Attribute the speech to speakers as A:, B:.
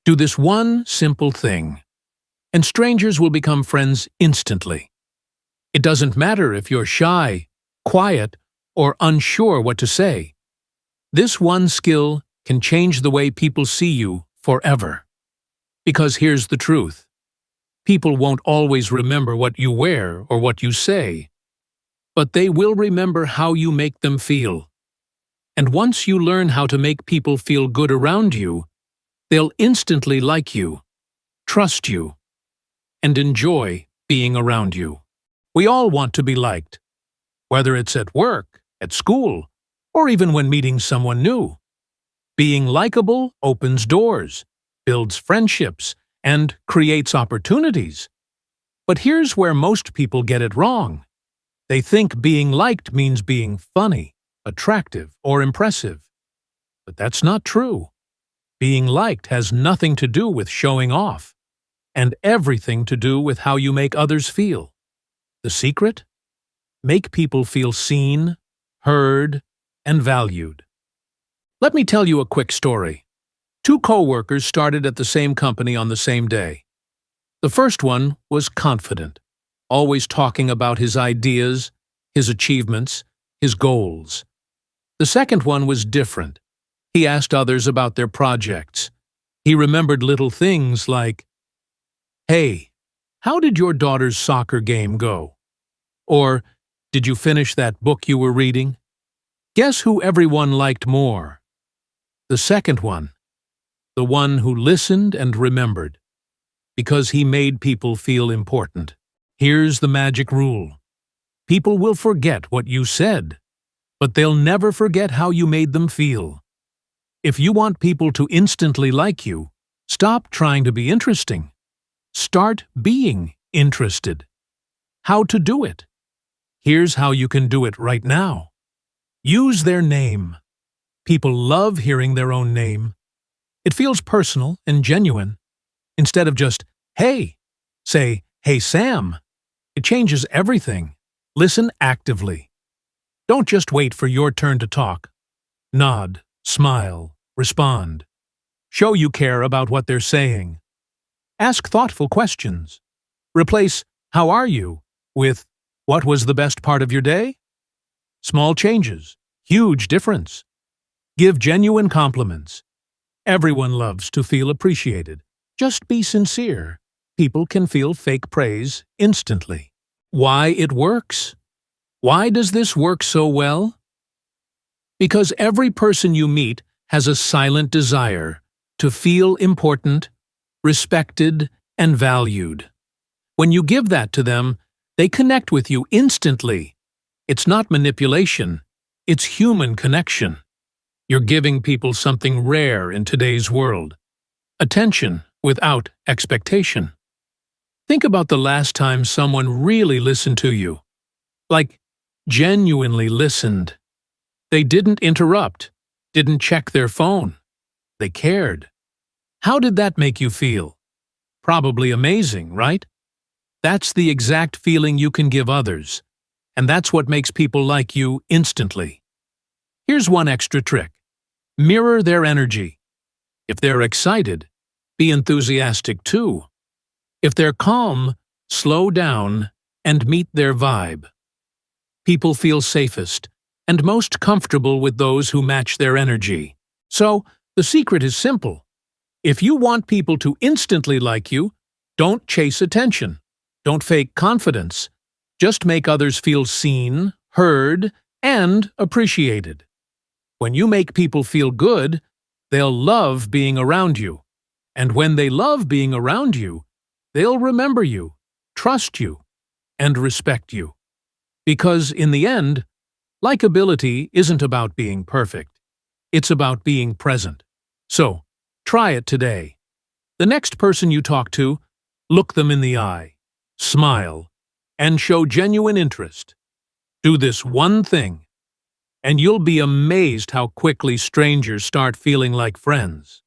A: Do this one simple thing, and strangers will become friends instantly. It doesn't matter if you're shy, quiet, or unsure what to say. This one skill can change the way people see you forever. Because here's the truth. People won't always remember what you wear or what you say, but they will remember how you make them feel. And once you learn how to make people feel good around you, they'll instantly like you, trust you, and enjoy being around you. We all want to be liked, whether it's at work, at school, or even when meeting someone new. Being likable opens doors, builds friendships, and creates opportunities. But here's where most people get it wrong. They think being liked means being funny, attractive, or impressive. But that's not true. Being liked has nothing to do with showing off, and everything to do with how you make others feel. The secret? Make people feel seen, heard, and valued. Let me tell you a quick story. Two co-workers started at the same company on the same day. The first one was confident, always talking about his ideas, his achievements, his goals. The second one was different. He asked others about their projects. He remembered little things like, "Hey, how did your daughter's soccer game go?" Or, "Did you finish that book you were reading?" Guess who everyone liked more? The second one. The one who listened and remembered. Because he made people feel important. Here's the magic rule. People will forget what you said, but they'll never forget how you made them feel. If you want people to instantly like you, stop trying to be interesting. Start being interested. How to do it? Here's how you can do it right now. Use their name. People love hearing their own name. It feels personal and genuine. Instead of just, "Hey," say, "Hey, Sam." It changes everything. Listen actively. Don't just wait for your turn to talk. Nod, smile, respond. Show you care about what they're saying. Ask thoughtful questions. Replace "How are you?" with "What was the best part of your day?" Small changes, huge difference. Give genuine compliments. Everyone loves to feel appreciated. Just be sincere. People can feel fake praise instantly. Why it works? Why does this work so well? Because every person you meet has a silent desire to feel important, respected, and valued. When you give that to them, they connect with you instantly. It's not manipulation, it's human connection. You're giving people something rare in today's world. Attention without expectation. Think about the last time someone really listened to you. Like, genuinely listened. They didn't interrupt, didn't check their phone. They cared. How did that make you feel? Probably amazing, right? That's the exact feeling you can give others, and that's what makes people like you instantly. Here's one extra trick. Mirror their energy. If they're excited, be enthusiastic too. If they're calm, slow down and meet their vibe. People feel safest and most comfortable with those who match their energy. So, the secret is simple. If you want people to instantly like you, don't chase attention. Don't fake confidence. Just make others feel seen, heard, and appreciated. When you make people feel good, they'll love being around you. And when they love being around you, they'll remember you, trust you, and respect you. Because in the end, likability isn't about being perfect. It's about being present. So, try it today. The next person you talk to, look them in the eye, smile, and show genuine interest. Do this one thing, and you'll be amazed how quickly strangers start feeling like friends.